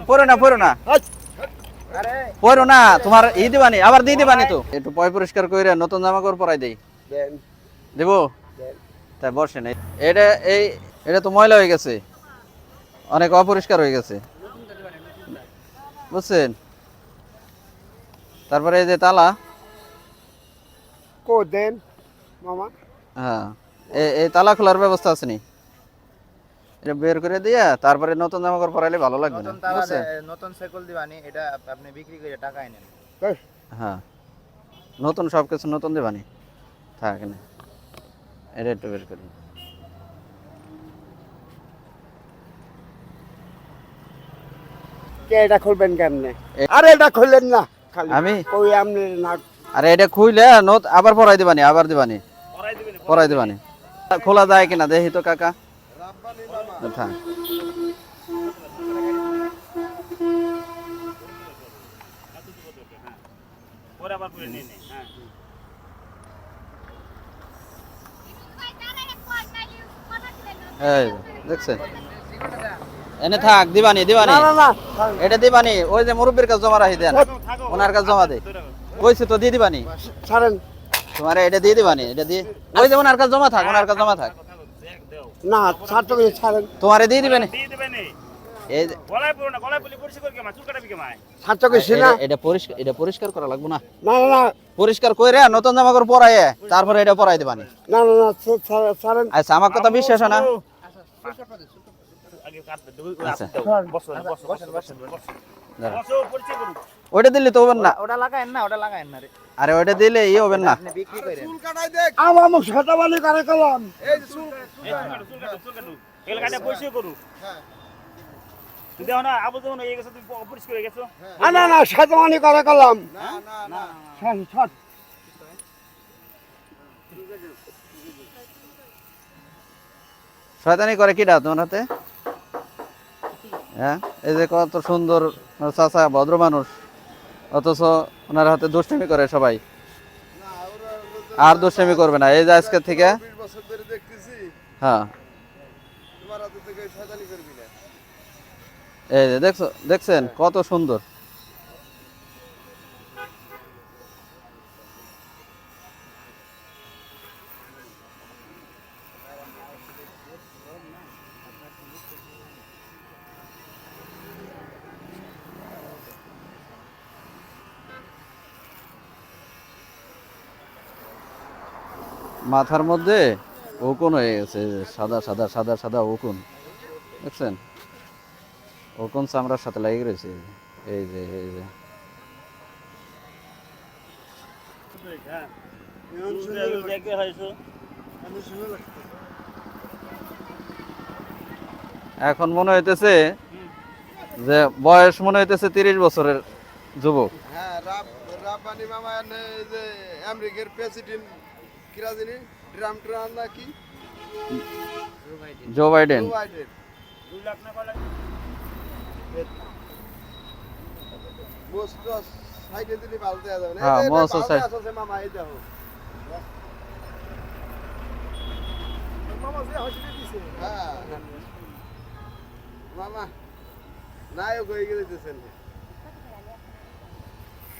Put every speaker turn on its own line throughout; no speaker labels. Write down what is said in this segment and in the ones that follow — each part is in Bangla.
পড়ো না পড়ো না, তোমার ই দিবানি, আবার দিয়ে দিবানি তো। একটু পয় পরিষ্কার করে নতুন জামা কাপড় পরাই দেই, দেবো? তাই বসেন। এটা এটা তো ময়লা হয়ে গেছে, অনেক অপরিষ্কার হয়ে গেছে, বুঝছেন? তারপরে এই যে তালা
কো দেন মামা।
হ্যাঁ, এই তালা খোলার ব্যবস্থা আছে নি? এটা বের করে দিয়া তারপরে নতুন জামা কাপড় পরাইলে ভালো লাগবে না, বুঝছেন?
নতুন সাইকেল দিবানি, এটা আপনি বিক্রি করে টাকা নেন।
হ্যাঁ, নতুন সবকিছু নতুন দিবানি, থাক না। এটা একটু বের করি।
কে এটা খুলবেন কেমনে? আরে এটা খুললেন না খালি
আমি
কই আমনে না।
আরে এটা খুইলে আবার পরাই দিবানি, আবার দিবানি, পরাই দিবানি। খোলা যায় কিনা দেখি তো কাকা। থাক। এই দেখছেন, এনে থাক, দিবানি দিবানি,
না না না
এটা দিবানি। ওই যে মুরব্বীর কাছে জমা রাখি দেন, ওনার কাছে জমা দে, কইছে তো দিয়ে দিবানি।
ছাড়েন
তোমার এটা দিয়ে দিবানি, এটা দিয়ে ওই যে ওনার কাছে জমা থাক, ওনার কাছে জমা থাক।
না ছাড়তে করে ছাড়েন।
তোমারে দিয়ে দিবেন এই যে,
ছাড়তে কইছি না।
এটা পরিষ্কার করা লাগবে না?
না না না
পরিষ্কার কইরা নতুন জামা কাপড় পরাইয়ে তারপরে এটা পরাই দিবানি।
না না না ছাড়েন।
আচ্ছা, আমার কথা বিশ্বাস হয় না? আচ্ছা, ওইটা দিলে তো হবেন না।
ওটা লাগায়েন না, ওটা লাগায়েন না রে,
আরে ওইটা দিলে ই হবেন না।
আপনি বিক্রি করেন।
আমার মুখ শতবালি করে কলম। না না শতবালি করে কলম। ছাড়।
শয়তানি করে কিডা তোমার হাতে? হ্যাঁ, এই যে কত সুন্দর চাচা, ভদ্র মানুষ, অথচ ওনার হাতে দুষ্টামি করে সবাই। আর দুষ্টামি করবে না, এই যে আজকে থেকে। হ্যাঁ, এই যে দেখছেন কত সুন্দর। মাথার মধ্যে উকুন হয়ে গেছে, সাদা সাদা সাদা সাদা উকুন, দেখছেন? উকুন চামড়ার সাথে লেগে রয়েছে। এই যে এখন মনে হইতেছে যে বয়স মনে হইতেছে 30 বছরের যুবক।
হ্যাঁ, রাব্বানি মামা এই যে আমেরিকার প্রেসিডেন্ট কিরা জানি ট্রাম্প না কি,
জো বাইডেন।
মোস্ট সাইডে দিলি ভালো দেয়া যাবে না।
হ্যাঁ, মোস্ট সাইড
আছে মামা, এই দেখো মামা যে হাসি দিছে। হ্যাঁ মামা নায়ক হয়ে গেছেন।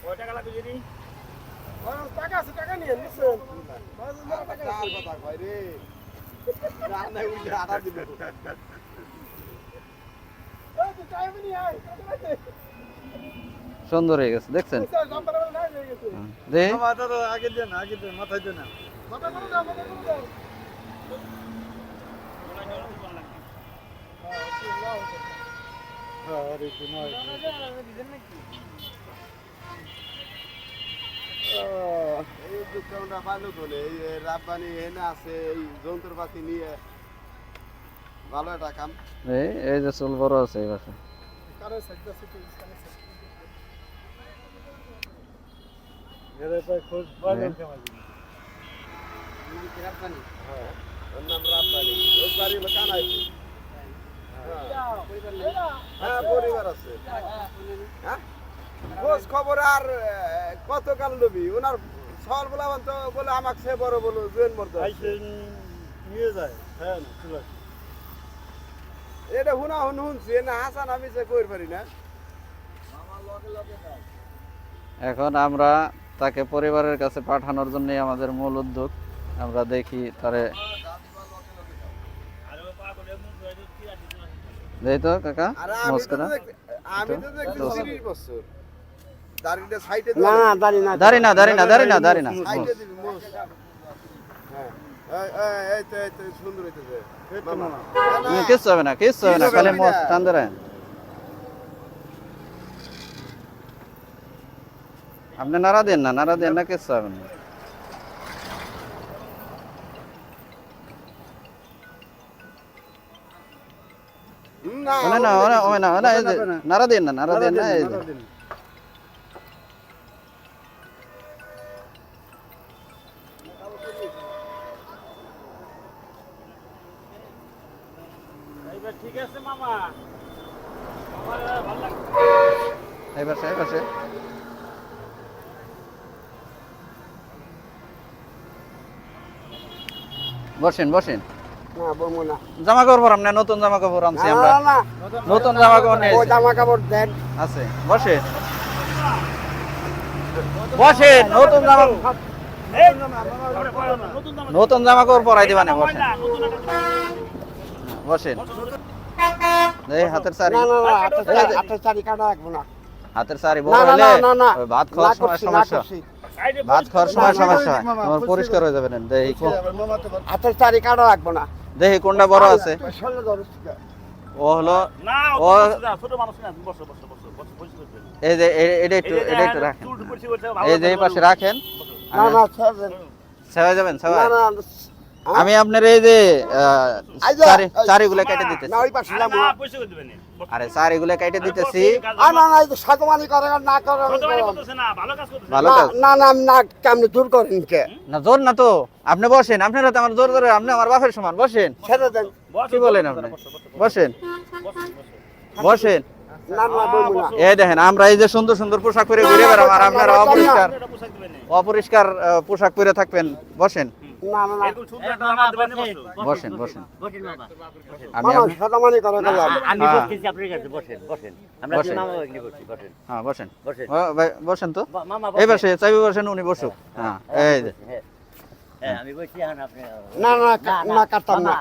কয় টাকা লাগবে যদি?
টাকা আছে, টাকা নিয়ে নিছেন।
কথা কয় রে, না না উঠে আটা দিবে।
এই তো টাইম নিয়ে আয়।
সুন্দর হয়ে গেছে, দেখছেন? দে
মাথা তো আগে দেন, মাথায় দেন না।
মাথা করে দাও, মাথা করে দাও।
আরে কি নয়, এই দোকানটা ভালো করে এই রাব্বানি এনে আছে, এই যন্ত্রপাতি নিয়ে ভালো একটা কাম।
এই যে চুল বড় আছে এই বাসা।
কারে সাইডটা সিটি কারে সাইড।
এরে ভাই খোঁজ ভালো কেমন রাব্বানি। হ্যাঁ, ওর নাম রাব্বানি। ওর বাড়ি হলো কানাইপুর। হ্যাঁ, পরিবার আছে। হ্যাঁ, খোঁজ খবর আর কত কাল লবি ওনার সল বলাবান তো বলে আমাকে সে বড় বলো জুয়েন মর্দ নিয়ে যায়। হ্যাঁ, ঠিক আছে। এটা হুনা হুন শুনছি না হাসান আমি সে কইর পারি না
এখন আমরা তাকে পরিবারের কাছে পাঠানোর জন্য আমাদের মূল উদ্যোগ। আমরা দেখি তারে দেই তো কাকা
আর আমি তো
নমস্কার।
দেখছি 30 বছর দাড়িটা সাইডে
না না দাঁড়ি না
দাঁড়ি না দাঁড়ি না দাঁড়ি না দাঁড়ি না
সাইডে দিবি মোস হ্যাঁ এই তো সুন্দর হইতেছে মামা
কিচ্ছু হবে না কিচ্ছু হবে না খালি মোস টান ধরে আপনি নাড়া দেন না কিচ্ছু হবে না।
না
ওনে না ওনে ওনে না ওনে এই যে নাড়া দেন না এই যে
ঠিক আছে মামা আমার ভালো লাগে
এই পাশে বসেন
না বলবো না
জামা কাপড় আমরা নতুন জামা কাপড় আনছি
না
আমরা
না
নতুন জামা কাপড়
ও
নিয়েছি
জামা কাপড় দেন
আছে বসেন নতুন জামা কাপড় পরাই দিবানে বসেন এই হাতের শাড়ি
না না না আপনার চারি কাটা রাখবো না
হাতের শাড়ি বড়
না, না,
হলে
না, না।
ওই ভাত খাওয়ার সময় সমস্যা ভাত খাওয়ার সময় সমস্যা হয় তোমার পরিষ্কার হয়ে যাবে না
আপনার চারি কাটা রাখবো না
দেখি কোনটা বড় আছে
শরীরে ধরুস ঠিক আছে।
ও হলো
না
ও
ছোট মানুষ না বসো
এই যে এটা একটু রাখেন এই যে এই পাশে রাখেন
না না ছেড়ে দেন।
সেবা যাবেন সেবা
না না
আমি আপনার এই যে
এই যে,
চারিগুলো কেটে দিতেছি
না ওই পাশে যাবো
না পয়সা করে দিবেন
আরে চারিগুলো কেটে দিতেছি
না না এই যে সাতমানি করে না করে
না ভালো কাজ করতেছে
ভালো
না
কাজ
না না আমি না কেমনি দূর করেন কে
না জোর না তো আপনি বসেন আপনারা তো আমার জোর ধরে আপনি আমার বাপের সমান বসেন
ছেড়ে দেন
কি বলেন আপনি বসেন বসেন
না না বলবো না
এই দেখেন আমরা এই যে সুন্দর সুন্দর পোশাক পরে ঘুরে বেড়াবো আর আপনারা অপরিষ্কার
পোশাক দিবেন
অপরিষ্কার পোশাক পরে থাকবেন বসেন
না না না
এরকম সুন্দর একটা আমার দিবেন
বসেন আমি
মামা সাতমানি করে গেল
আমি
হ্যাঁ।
বলতেছি আপনার কাছে বসেন আমি
বসেন।
মামা এখানে বসছি বসেন
হ্যাঁ বসেন
বসেন
ভাই, বসেন তো
মামা
এই পাশে চাবি বসেন উনি বসুক হ্যাঁ এই যে
হ্যাঁ হ্যাঁ আমি বলছি এখন আপনি
না না না কাটতাম না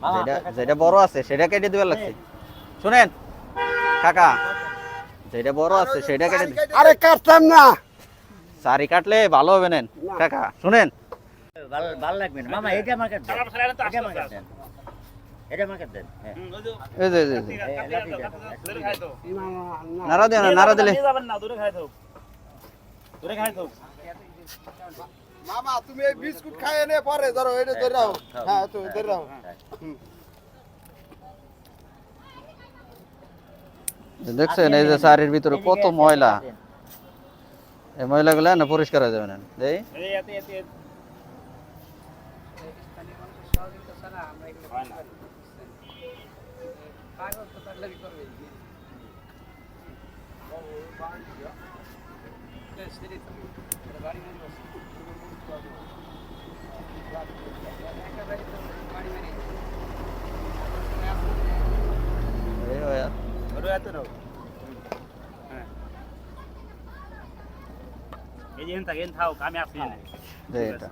মামা
যেটা বড় আছে সেটা কেটে দিবার লাগছে শুনেন কাকা যেটা বড় আছে সেটা কেটে দিন
আরে কাটতাম না
সারি কাটলে ভালো হবে নেন কাকা শুনেন
ভালো ভালো লাগবে না মামা এটা আমার কাছে
খারাপ ছেলে তো
এটা
আসলে
আমার কাছে এটা আমার কাছে দেন হ্যাঁ
এই যে
দূরে খাই তো
না না
নাড়া দিও না নাড়া দিলে
নিয়ে যাবেন না দূরে খাই তো
মামা তুমি এই বিস্কুট খাই এনে পরে ধরো এটা ধরে রাখো হ্যাঁ তো ধরে রাখো
দেখছেন এই যে শাড়ির ভিতরে কত ময়লা এই ময়লাগুলো না পরিষ্কার হয়ে যাবে না দেই
এই এতে
এই হয়া।
ওরে এত নাও হ্যাঁ এই যে এন থাও আমি আসছি না
দে এটা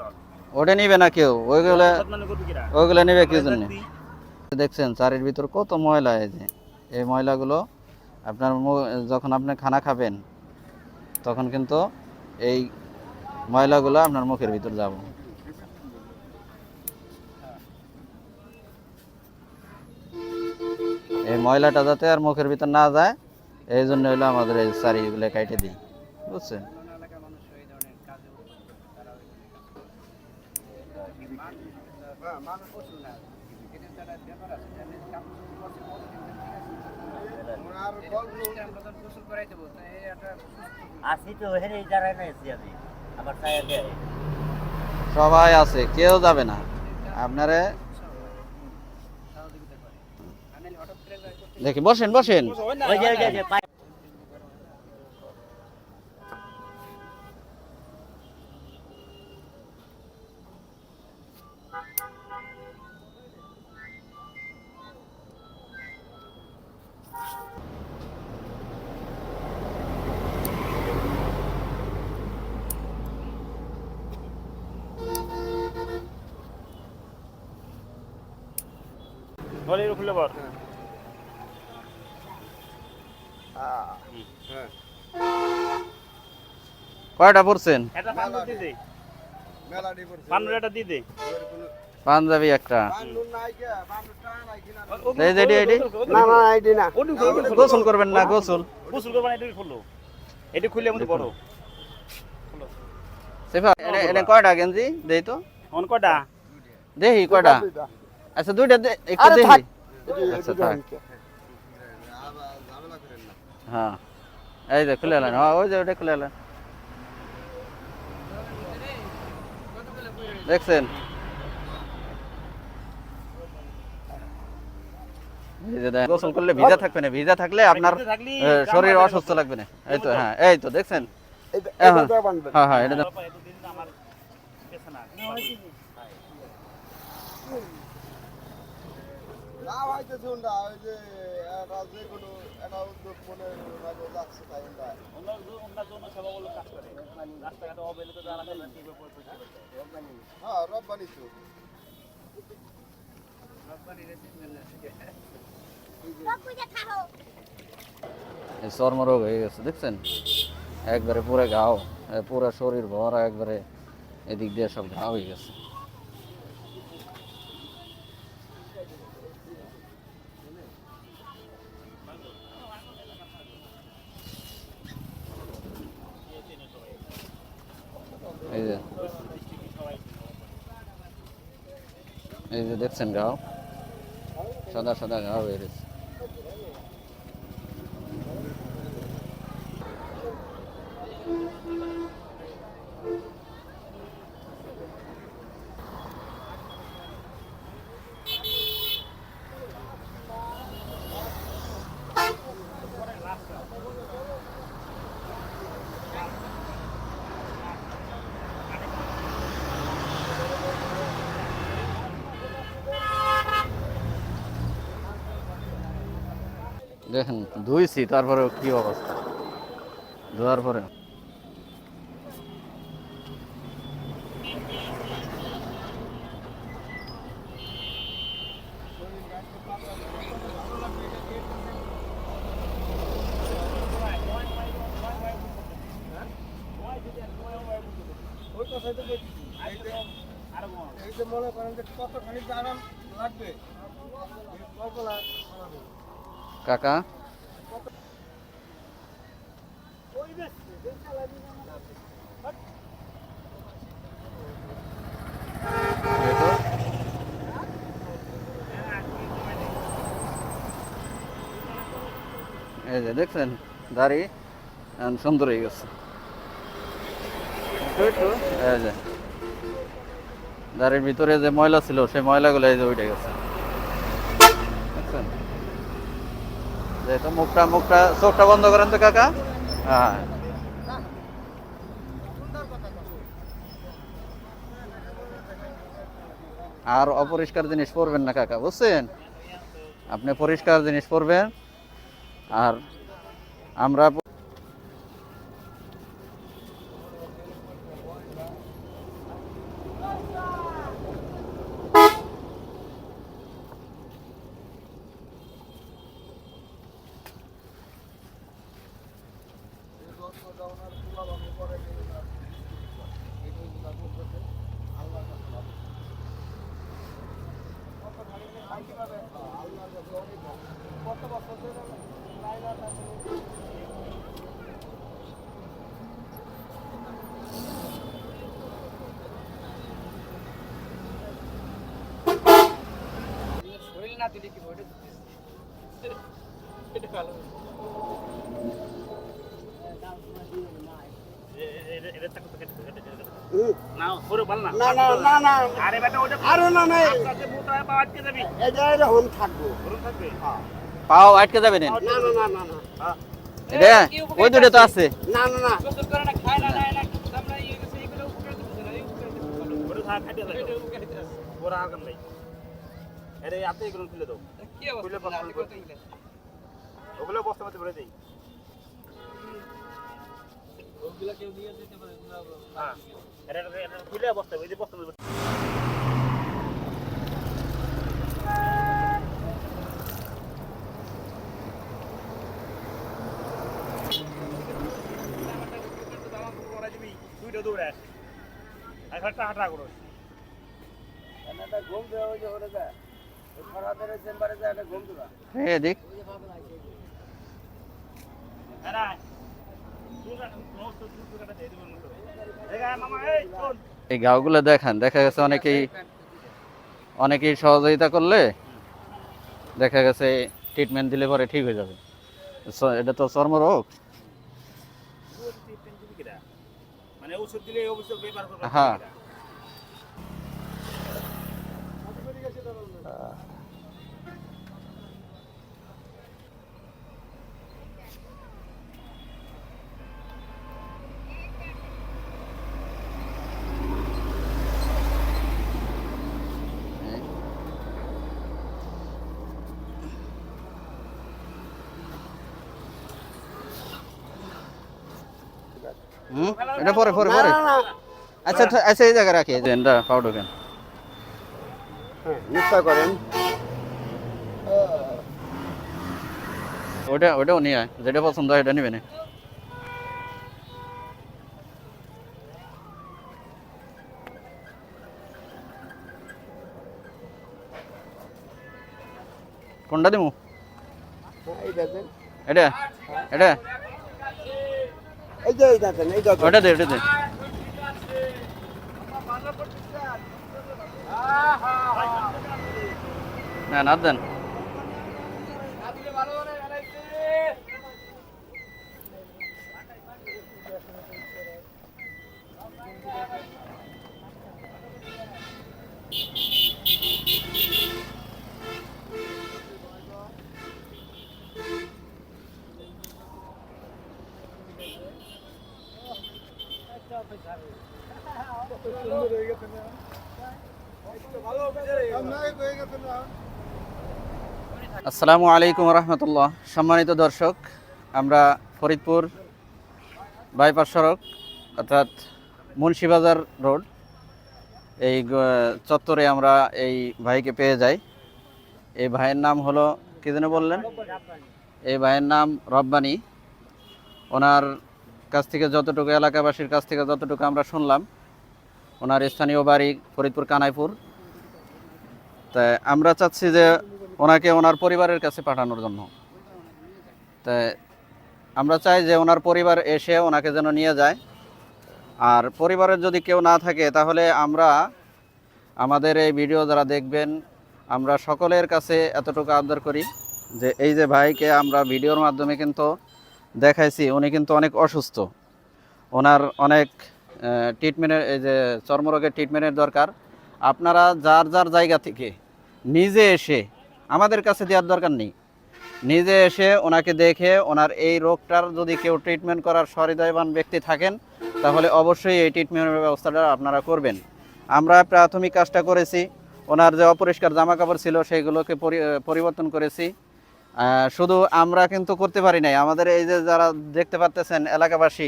ওটা নিবে না কেউ ওইগুলো
বদনাম করবি কিরা
ওইগুলো নিবে কি জন্য দেখছেন শাড়ির ভিতর কত ময়লা এই যে এই ময়লাগুলো আপনার যখন আপনি খানা খাবেন তখন কিন্তু এই ময়লাগুলো আপনার মুখের ভিতর যাব এই ময়লাটা যাতে আর মুখের ভিতর না যায় এই জন্য হলো আমাদের এই শাড়িগুলো কাইটে দিই বুঝছেন
আসি তো হেরে দাঁড়ায় না এসি আমি আমার ছায়া দেয়
সবাই আছে কেউ যাবে না আপনারে দেখি বসেন বসেন
ওই যে
শরীর খুলে বল।
হ্যাঁ
কয়টা পড়ছেন?
এটা পান্নু দিয়ে দে।
মেলাডি করছে
পান্নুর এটা দিয়ে দে।
পাঞ্জাবি একটা।
বান্নুর নাই কে বান্নুরটা নাই কিনা
এই যে এডি
না না আইডি না
গোসল করবেন না গোসল।
গোসল করবা না, এটা খুললো। এটা খুললে আমাদের বড়।
সেফা এনে কয়টা গেঞ্জি দেই তো
অন কয়টা?
দেখি কয়টা। আচ্ছা দুইটা একটু
আরে
দেখি।
থাক।
আচ্ছা থাক।
ঝামেলা করেন না
হ্যাঁ এই যে খুলে এলেন। হ্যাঁ ওই যে ওটা খুলে এলেন। দেখছেন এই যে দেখেন, গোসল করলে ভিজা থাকবে না, ভিজা থাকলে আপনার
থাকলি
শরীর অসুস্থ লাগবে না। এই তো হ্যাঁ এই তো দেখছেন।
এটা
হ্যাঁ
এটা বানবেন
হ্যাঁ হ্যাঁ এটা
বাবা এতদিন আমার পেছে না।
না ভাইতে শুন না ওই যে এটা যে কোনো একটা উদ্যোগ মনে রাখো যাচ্ছে তাই না
অন্য জন্য সেবা বলে কাজ করে। রাস্তাঘাটে অবহেলিত যারা চলে টিপে পরিস্থিতি
হ্যাঁ রব্বানি তো
এই চর্মরোগ হয়ে গেছে দেখছেন, একবারে পুরো ঘাও, পুরো শরীর ভরা একবারে এদিক দিয়ে সব ঘা হয়ে গেছে। এই যে এই যে দেখছেন ঘাও, সাদা সাদা ঘা হয়ে গেছে। দেখেন ধুইছি তারপরে কি অবস্থা, ধোয়ার পরে
ওই কথাই তো বলছি এই যে মনে করেন যে কতখানি আরাম লাগবে কল্পনা
কাকা এই তো। এই যে দেখছেন দাড়ি এখন সুন্দর হয়ে গেছে। একটু এই যে দাড়ির ভিতরে যে ময়লা ছিল সেই ময়লাগুলো এই যে উঠে গেছে দেখছেন। যে তো মুখটা চোখটা বন্ধ করেন তো কাকা। হ্যাঁ আর অপরিষ্কার জিনিস পরবেন না কাকা, বুঝছেন? আপনি পরিষ্কার জিনিস পরবেন। আর আমরা
না পুরো ভালো না।
না না না না
আরে বেটা ওটা
আরো না নাই
কাছে মোটা পা আটকে যাবি।
এই যে এরকম থাকবো
গরম থাকবে।
পাও আটকে যাবে না।
না না না না না
এটা ওই দুটো তো আছে।
না না না
ওটা থাক খাইতে লাগে। ওরা আগাম নাই। আরে আপনি এগুলো খুলে দাও। খুলে বস্তা মধ্যে ওগুলো বস্তা মধ্যে ভরে দেই। ওগুলো কেউ নিয়ে যেতে পারে না। হ্যাঁ এটা খুলে বস্তা ওই যে বস্তা মধ্যে দৌড়াস আর ফাটা হাঁটা করো
একটা ঘুম দেওয়া হয়েছে ওটা যা ওই ফরাদের চেম্বারে যা একটা ঘুম দেওয়া
দেখ
আরে তুই সমস্ত তুই কাটা দিয়ে দিবি মতো এই মামা এই শোন
এই ঘাওগুলো দেখান, দেখা গেছে অনেকেই সহযোগিতা করলে দেখা গেছে ট্রিটমেন্ট দিলে পরে ঠিক হয়ে যাবে। এটা তো চর্মরোগ।
মানে ওষুধ দিলে অবশ্যই ব্যবহার করবে।
হ্যাঁ এটা পরে পরে পরে আচ্ছা আচ্ছা এই জায়গায় রাখি এটা পাউডার কেন
নিশ্চয় করেন
ওটাও নিয়ে আয়, যেটা পছন্দ হয় এটা নিবে না। কোনটা দিমু?
এইটা দেন
এটা এটা
এই যে এইটা দেন এইটা দেন।
ওটা দে ওটা দে। না না দেন। আসসালামু আলাইকুম রহমতুল্লাহ। সম্মানিত দর্শক, আমরা ফরিদপুর বাইপাস সড়ক অর্থাৎ মুন্সিবাজার রোড এই চত্বরে আমরা এই ভাইকে পেয়ে যাই। এই ভাইয়ের নাম হলো কি যেন বললেন? এই ভাইয়ের নাম রব্বানী। ওনার কাছ থেকে যতটুকু, এলাকাবাসীর কাছ থেকে যতটুকু আমরা শুনলাম, ওনার স্থানীয় বাড়ি ফরিদপুর কানাইপুর। তাই আমরা চাচ্ছি যে ওনাকে ওনার পরিবারের কাছে পাঠানোর জন্য। তাই আমরা চাই যে ওনার পরিবার এসে ওনাকে যেন নিয়ে যায়। আর পরিবারের যদি কেউ না থাকে তাহলে আমরা আমাদের এই ভিডিও যারা দেখবেন, আমরা সকলের কাছে এতটুকু আবদার করি যে এই যে ভাইকে আমরা ভিডিওর মাধ্যমে কিন্তু দেখাইছি, উনি কিন্তু অনেক অসুস্থ, ওনার অনেক ট্রিটমেন্টের, এই যে চর্মরোগের ট্রিটমেন্টের দরকার। আপনারা যার যার জায়গা থেকে নিজে এসে, আমাদের কাছে দেওয়ার দরকার নেই, নিজে এসে ওনাকে দেখে ওনার এই রোগটার যদি কেউ ট্রিটমেন্ট করার সহৃদয়বান ব্যক্তি থাকেন তাহলে অবশ্যই এই ট্রিটমেন্টের ব্যবস্থাটা আপনারা করবেন। আমরা প্রাথমিক কাজটা করেছি, ওনার যে অপরিষ্কার জামা কাপড় ছিল সেইগুলোকে পরিবর্তন করেছি। শুধু আমরা কিন্তু করতে পারি নাই, আমাদের এই যে যারা দেখতে পারতেছেন এলাকাবাসী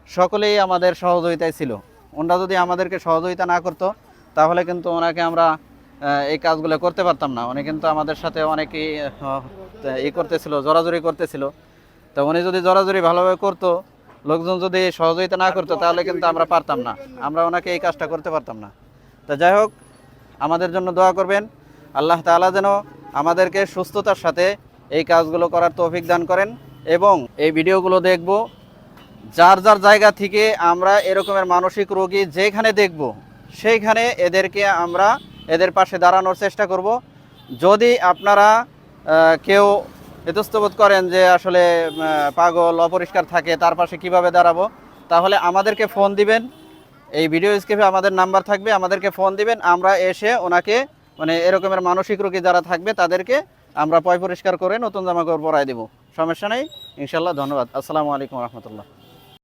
সকলেই আমাদের সহযোগিতায় ছিল। ওনারা যদি আমাদেরকে সহযোগিতা না করতো তাহলে কিন্তু ওনাকে আমরা এই কাজগুলো করতে পারতাম না। উনি কিন্তু আমাদের সাথে অনেকেই করতেছিল, জোরাজুরি করতেছিল। তো উনি যদি জোরাজুরি ভালোভাবে করতো, লোকজন যদি সহযোগিতা না করতো তাহলে কিন্তু আমরা পারতাম না, আমরা ওনাকে এই কাজটা করতে পারতাম না। তো যাই হোক, আমাদের জন্য দোয়া করবেন। আল্লাহ তাআলা যেন আমাদেরকে সুস্থতার সাথে এই কাজগুলো করার তৌফিক দান করেন। এবং এই ভিডিওগুলো দেখব, যার যার জায়গা থেকে আমরা এরকমের মানসিক রোগী যেখানে দেখব সেইখানে এদেরকে আমরা এদের পাশে দাঁড়ানোর চেষ্টা করব। যদি আপনারা কেউ ইতস্তবোধ করেন যে আসলে পাগল, অপরিষ্কার থাকে, তার পাশে কিভাবে দাঁড়াবো, তাহলে আমাদেরকে ফোন দিবেন। এই ভিডিও স্ক্রিপে আমাদের নাম্বার থাকবে, আমাদেরকে ফোন দিবেন। আমরা এসে ওনাকে, মানে এরকমের মানসিক রোগী যারা থাকবে তাদেরকে আমরা পয় পরিষ্কার করে নতুন জামা কাপড় পরাই দেবো, সমস্যা নেই ইনশাল্লাহ। ধন্যবাদ। আসসালামু আলাইকুম রহমতুল্লাহ।